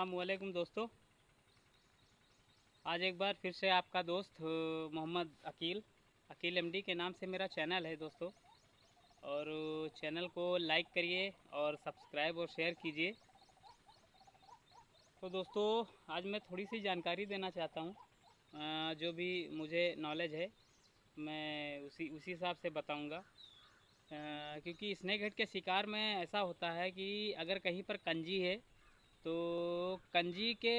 अस्सलामुअलैकुम दोस्तों। आज एक बार फिर से आपका दोस्त मोहम्मद अकील एमडी के नाम से मेरा चैनल है दोस्तों। और चैनल को लाइक करिए और सब्सक्राइब और शेयर कीजिए। तो दोस्तों आज मैं थोड़ी सी जानकारी देना चाहता हूँ। जो भी मुझे नॉलेज है मैं उसी हिसाब से बताऊँगा। क्योंकि स्नेक हेड के शिकार में ऐसा होता है कि अगर कहीं पर कंजी है तो कंजी के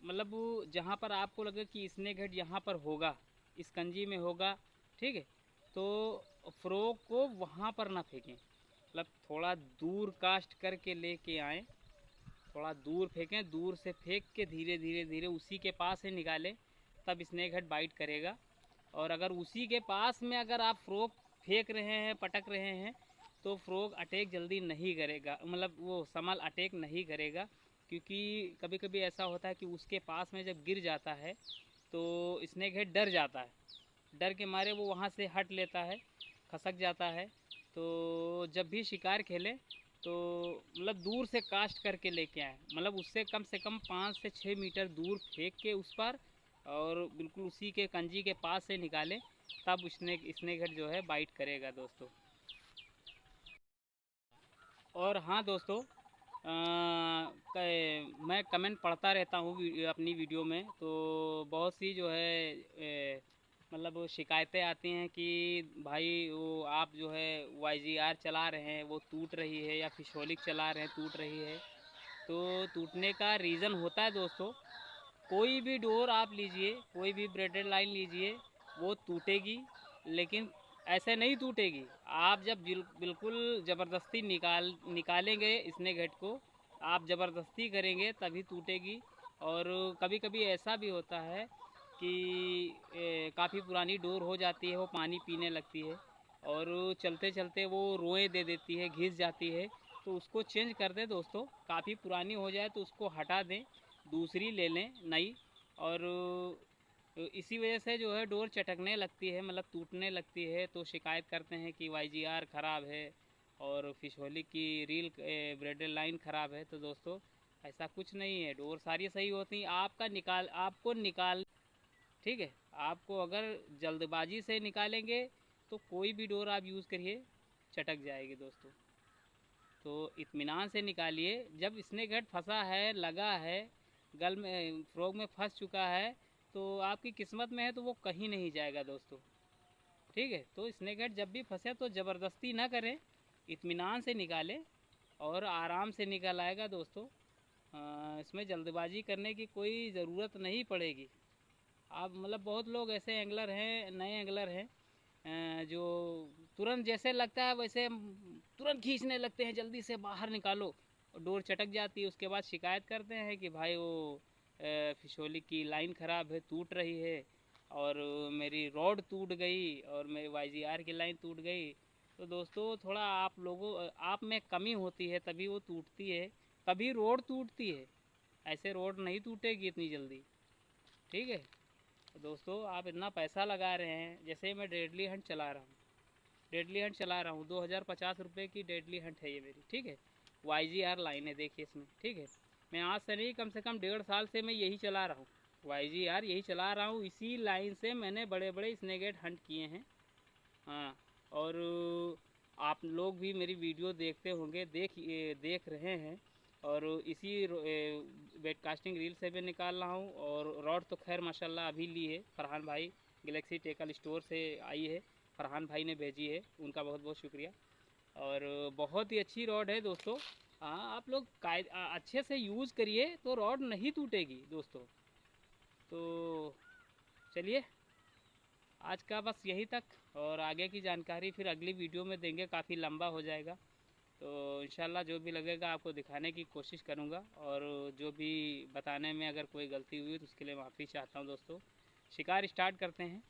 मतलब जहाँ पर आपको लगे कि स्नेक हेड यहाँ पर होगा, इस कंजी में होगा, ठीक है, तो फ्रॉग को वहाँ पर ना फेंकें। मतलब थोड़ा दूर कास्ट करके लेके आएँ, थोड़ा दूर फेंकें, दूर से फेंक के धीरे धीरे धीरे उसी के पास से निकालें, तब स्नेक हेड बाइट करेगा। और अगर उसी के पास में अगर आप फ्रॉग फेंक रहे हैं, पटक रहे हैं, तो फ्रॉग अटैक जल्दी नहीं करेगा, मतलब वो समल अटैक नहीं करेगा। क्योंकि कभी कभी ऐसा होता है कि उसके पास में जब गिर जाता है तो स्नेक हेड डर जाता है, डर के मारे वो वहाँ से हट लेता है, खसक जाता है। तो जब भी शिकार खेलें तो मतलब दूर से कास्ट करके लेके आए, मतलब उससे कम से कम 5 से 6 मीटर दूर फेंक के उस पर, और बिल्कुल उसी के कंजी के पास से निकालें, तब स्नेक हेड जो है बाइट करेगा दोस्तों। और हाँ दोस्तों, मैं कमेंट पढ़ता रहता हूँ अपनी वीडियो में, तो बहुत सी जो है मतलब शिकायतें आती हैं कि भाई वो आप जो है YGR चला रहे हैं वो टूट रही है, या फिशोलिक चला रहे हैं टूट रही है। तो टूटने का रीज़न होता है दोस्तों, कोई भी डोर आप लीजिए, कोई भी ब्रेडेड लाइन लीजिए, वो टूटेगी, लेकिन ऐसे नहीं टूटेगी। आप जब बिल्कुल ज़बरदस्ती निकालेंगे स्नेक हेड को, आप ज़बरदस्ती करेंगे तभी टूटेगी। और कभी कभी ऐसा भी होता है कि काफ़ी पुरानी डोर हो जाती है, वो पानी पीने लगती है और चलते चलते वो रोएं दे देती है, घिस जाती है। तो उसको चेंज कर दें दोस्तों, काफ़ी पुरानी हो जाए तो उसको हटा दें, दूसरी ले लें नई। और इसी वजह से जो है डोर चटकने लगती है, मतलब टूटने लगती है, तो शिकायत करते हैं कि YGR ख़राब है और फिशहोलिक की रील ब्रेडल लाइन ख़राब है। तो दोस्तों ऐसा कुछ नहीं है, डोर सारी सही होती हैं। आपको निकाल, ठीक है, आपको अगर जल्दबाजी से निकालेंगे तो कोई भी डोर आप यूज़ करिए चटक जाएगी दोस्तों। तो इत्मीनान से निकालिए। जब स्नेक हेड फंसा है, लगा है, गल में फ्रॉग में फंस चुका है, तो आपकी किस्मत में है तो वो कहीं नहीं जाएगा दोस्तों, ठीक है। तो स्नेक हेड जब भी फंसे तो ज़बरदस्ती ना करें, इत्मीनान से निकालें और आराम से निकल आएगा दोस्तों। इसमें जल्दबाजी करने की कोई ज़रूरत नहीं पड़ेगी। आप मतलब बहुत लोग ऐसे एंगलर हैं, नए एंगलर हैं, जो तुरंत जैसे लगता है वैसे तुरंत खींचने लगते हैं, जल्दी से बाहर निकालो, और डोर चटक जाती है। उसके बाद शिकायत करते हैं कि भाई वो फिशोली की लाइन ख़राब है, टूट रही है, और मेरी रॉड टूट गई, और मेरी YGR की लाइन टूट गई। तो दोस्तों थोड़ा आप में कमी होती है तभी वो टूटती है, तभी रोड टूटती है, ऐसे रोड नहीं टूटेगी इतनी जल्दी, ठीक है। तो दोस्तों आप इतना पैसा लगा रहे हैं, जैसे मैं डेडली हंट चला रहा हूँ, 2050 रुपये की डेडली हंट है ये मेरी, ठीक है। YGR लाइन है, देखिए इसमें, ठीक है। मैं आज से नहीं, कम से कम 1.5 साल से मैं यही चला रहा हूँ, YGR यही चला रहा हूँ। इसी लाइन से मैंने बड़े बड़े स्नेक हंट किए हैं। हाँ, और आप लोग भी मेरी वीडियो देखते होंगे, देख रहे हैं। और इसी वेट कास्टिंग रील से भी निकाल रहा हूँ। और रॉड तो खैर माशाल्लाह अभी ली है फरहान भाई, गैलेक्सी टेकल स्टोर से आई है, फरहान भाई ने भेजी है, उनका बहुत बहुत शुक्रिया। और बहुत ही अच्छी रॉड है दोस्तों। हाँ, आप लोग अच्छे से यूज़ करिए तो रॉड नहीं टूटेगी दोस्तों। तो चलिए, आज का बस यही तक, और आगे की जानकारी फिर अगली वीडियो में देंगे, काफ़ी लंबा हो जाएगा। तो इंशाल्लाह जो भी लगेगा आपको दिखाने की कोशिश करूँगा, और जो भी बताने में अगर कोई गलती हुई तो उसके लिए माफ़ी चाहता हूँ दोस्तों। शिकार स्टार्ट करते हैं।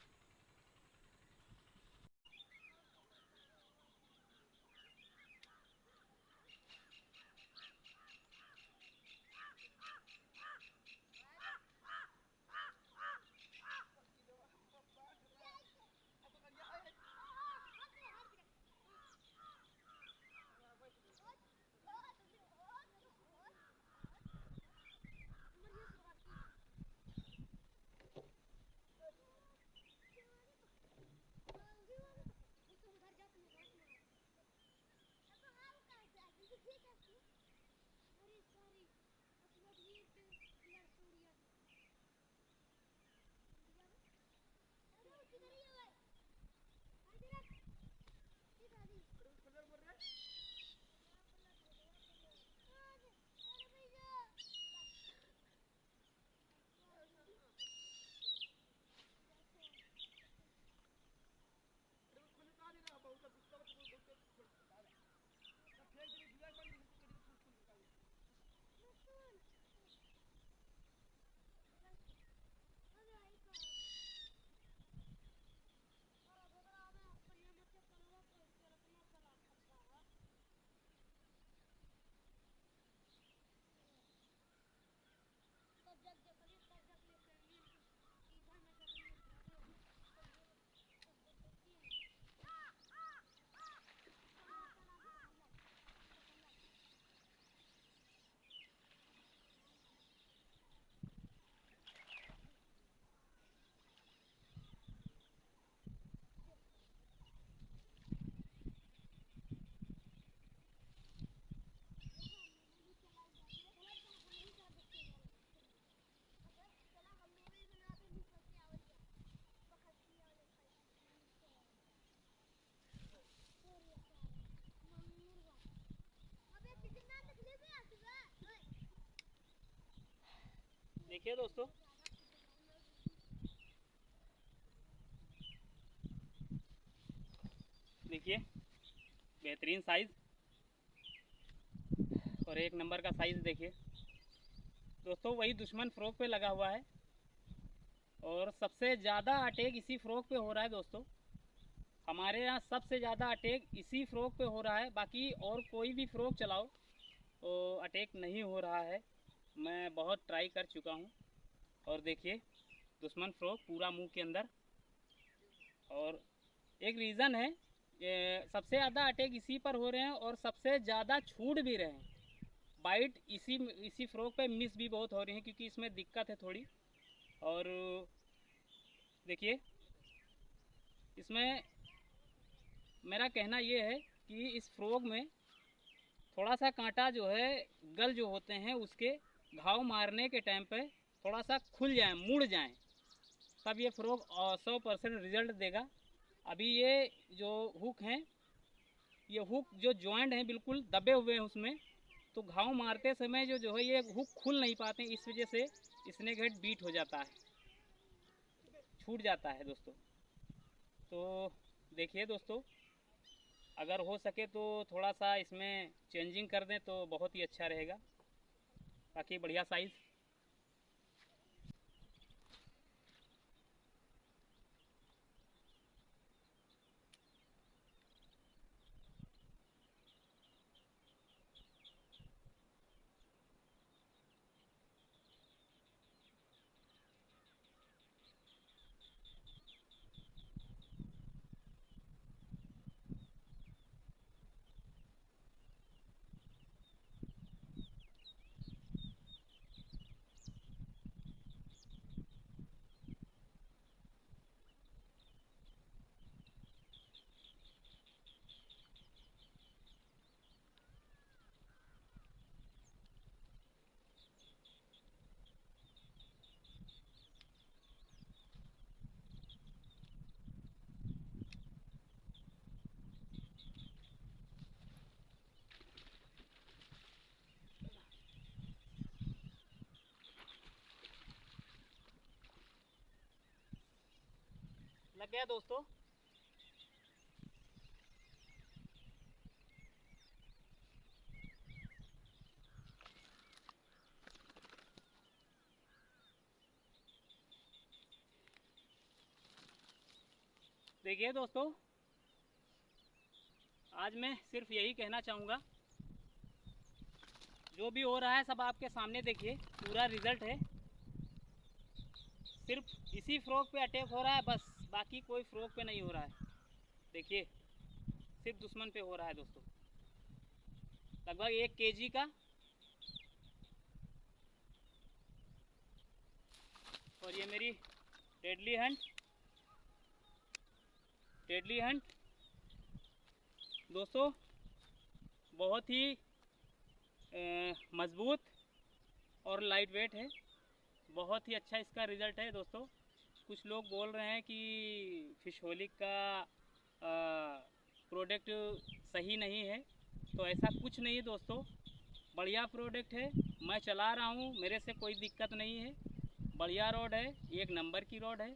देखिए दोस्तों, देखिए बेहतरीन साइज़ और एक नंबर का साइज़। देखिए दोस्तों, वही दुश्मन फ्रॉक पे लगा हुआ है और सबसे ज़्यादा अटैक इसी फ्रॉक पे हो रहा है दोस्तों। हमारे यहाँ सबसे ज़्यादा अटैक इसी फ्रॉक पे हो रहा है। बाकी और कोई भी फ्रॉक चलाओ तो अटैक नहीं हो रहा है। मैं बहुत ट्राई कर चुका हूँ। और देखिए दुश्मन फ्रॉक पूरा मुंह के अंदर। और एक रीज़न है, सबसे ज़्यादा अटैक इसी पर हो रहे हैं और सबसे ज़्यादा छूट भी रहे हैं। बाइट इसी फ्रॉक पे मिस भी बहुत हो रही है क्योंकि इसमें दिक्कत है थोड़ी। और देखिए इसमें मेरा कहना ये है कि इस फ्रॉक में थोड़ा सा कांटा जो है, गल जो होते हैं उसके घाव मारने के टाइम पे थोड़ा सा खुल जाए, मुड़ जाए, तब ये फ्रॉक 100% रिजल्ट देगा। अभी ये जो हुक हैं, ये हुक जो जॉइंट हैं बिल्कुल दबे हुए हैं उसमें, तो घाव मारते समय जो है ये हुक खुल नहीं पाते, इस वजह से स्नेक हेड बीट हो जाता है, छूट जाता है दोस्तों। तो देखिए दोस्तों, अगर हो सके तो थोड़ा सा इसमें चेंजिंग कर दें तो बहुत ही अच्छा रहेगा। बाकी बढ़िया साइज़। लग गया दोस्तों। देखिए दोस्तों, आज मैं सिर्फ यही कहना चाहूँगा, जो भी हो रहा है सब आपके सामने देखिए, पूरा रिज़ल्ट है। सिर्फ इसी फ्रॉक पे अटैक हो रहा है बस, बाकी कोई फ्रॉक पे नहीं हो रहा है। देखिए सिर्फ दुश्मन पे हो रहा है दोस्तों, लगभग 1 kg का। और ये मेरी डेडली हंट दोस्तों, बहुत ही मज़बूत और लाइट वेट है। बहुत ही अच्छा इसका रिज़ल्ट है दोस्तों। कुछ लोग बोल रहे हैं कि फिशहोलिक का प्रोडक्ट सही नहीं है, तो ऐसा कुछ नहीं है दोस्तों, बढ़िया प्रोडक्ट है। मैं चला रहा हूँ, मेरे से कोई दिक्कत नहीं है। बढ़िया रोड है, 1 नंबर की रोड है।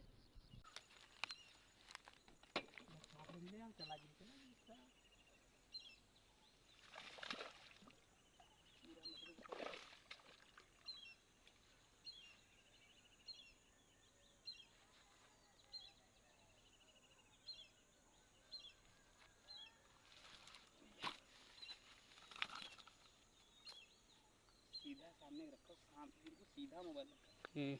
सामने रखो, सामने बिल्कुल सीधा मोबाइल रखो।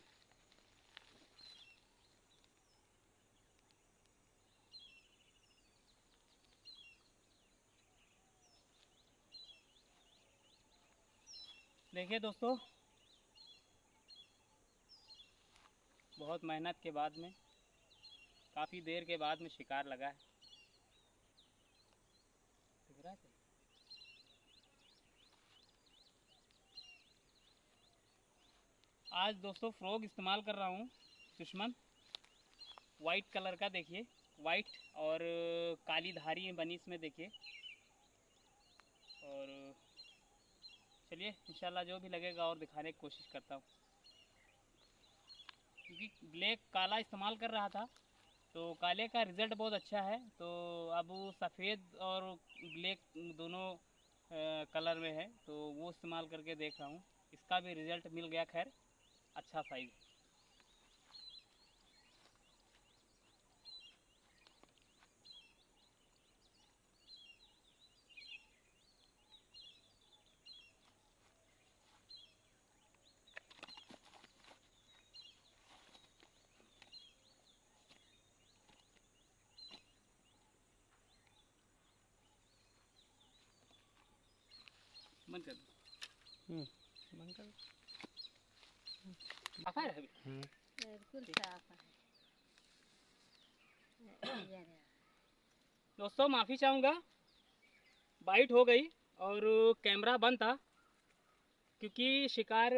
देखिए दोस्तों, बहुत मेहनत के बाद में, काफ़ी देर के बाद में शिकार लगा है। दिख रहा है? आज दोस्तों फ्रॉग इस्तेमाल कर रहा हूँ, दुश्मन वाइट कलर का। देखिए वाइट और काली धारी बनी इसमें, देखिए। और चलिए इंशाल्लाह जो भी लगेगा और दिखाने की कोशिश करता हूँ, क्योंकि ब्लैक काला इस्तेमाल कर रहा था तो काले का रिज़ल्ट बहुत अच्छा है। तो अब सफ़ेद और ब्लैक दोनों कलर में है, तो वो इस्तेमाल करके देख रहा हूँ। इसका भी रिज़ल्ट मिल गया, खैर अच्छा साइज़। बंद कर दो। बंद कर दो। है अभी बिल्कुल साफ है। दोस्तों माफ़ी चाहूँगा, बाइट हो गई और कैमरा बंद था, क्योंकि शिकार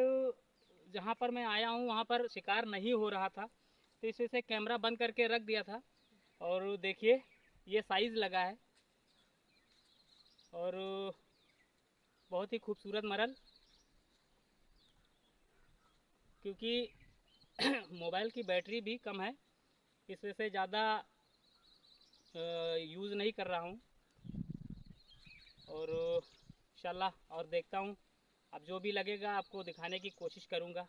जहाँ पर मैं आया हूँ वहाँ पर शिकार नहीं हो रहा था, तो इस वजह से कैमरा बंद करके रख दिया था। और देखिए ये साइज़ लगा है और बहुत ही खूबसूरत मरल, क्योंकि मोबाइल की बैटरी भी कम है, इस वजह से ज़्यादा यूज़ नहीं कर रहा हूँ। और इंशाल्लाह और देखता हूँ, अब जो भी लगेगा आपको दिखाने की कोशिश करूँगा।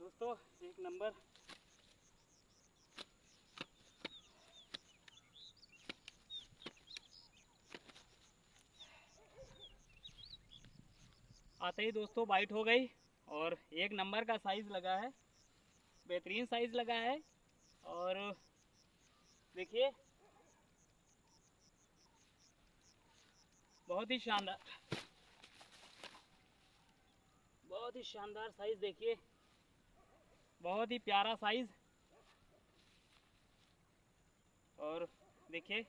दोस्तों एक नंबर आते ही दोस्तों बाइट हो गई और एक नंबर का साइज़ लगा है, बेहतरीन साइज़ लगा है। और देखिए बहुत ही शानदार, बहुत ही शानदार साइज़। देखिए बहुत ही प्यारा साइज़। और देखिए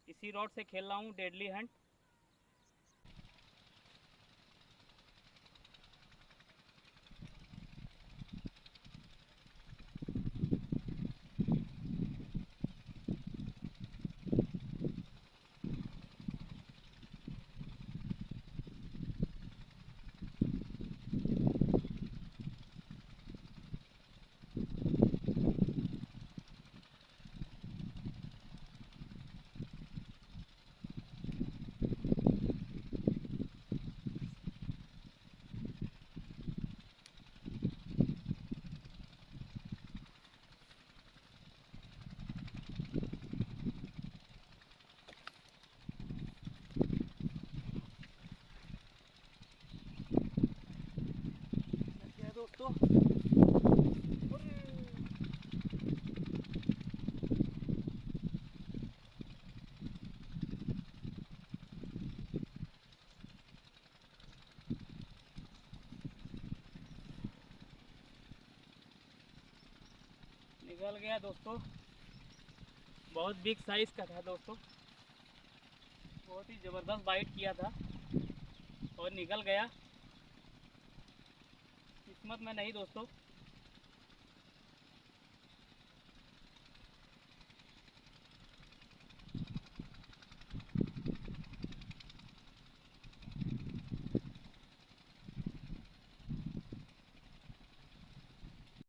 इसी रॉड से खेल रहा हूँ, डेडली हंट। निकल गया दोस्तों, बहुत बिग साइज़ का था दोस्तों, बहुत ही ज़बरदस्त बाइट किया था और निकल गया। किस्मत में नहीं दोस्तों,